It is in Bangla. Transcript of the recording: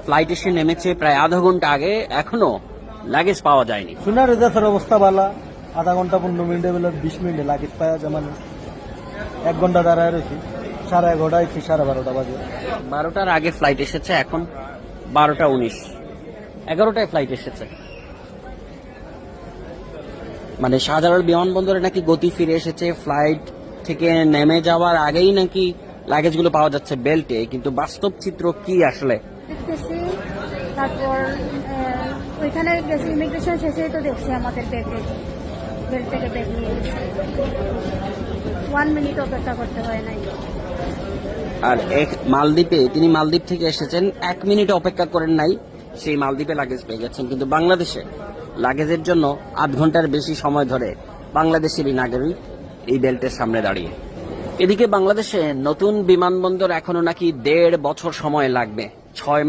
ফ্লাইট এসে নেমেছে প্রায় আধা ঘন্টা আগে, এখনো লাগেজ পাওয়া যায়নি। শোনার দেশের অবস্থা ভালো, আধা ঘন্টা 15 মিনিটে বেলা 20 মিনিটে লাগেজ পাওয়া যায়, মানে 1 ঘন্টা দাঁড়ায় রয়েছি, 11:30 কি 12:30 বাজে। 12টার আগে ফ্লাইট এসেছে, এখন 12টা 19, 11টায় ফ্লাইট এসেছে। মানে শাহজালাল বিমানবন্দরে নাকি গতি ফিরে এসেছে, ফ্লাইট থেকে নেমে যাওয়ার আগেই নাকি লাগেজগুলো পাওয়া যাচ্ছে বেল্টে, কিন্তু বাস্তব চিত্র কি আসলে? দেখতেছি, তারপর ওইখানে গেছি, ইমিগ্রেশন শেষেই তো দেখছি আমাদের বেল্ট থেকে ব্যাগ নিয়ে গেছে। 1 মিনিট অপেক্ষা করতে হয় নাই। আর মালদ্বীপে, তিনি মালদ্বীপ থেকে এসেছেন, 1 মিনিট অপেক্ষা করেন নাই, সেই মালদ্বীপে লাগেজ পেয়ে গেছেন। কিন্তু বাংলাদেশে লাগেজের জন্য আধ ঘন্টার বেশি সময় ধরে বাংলাদেশেরই নাগরিক এই বেল্টের সামনে দাঁড়িয়ে। এদিকে বাংলাদেশে নতুন বিমানবন্দর এখনো নাকি 1.5 বছর সময় লাগবে, 6 মাস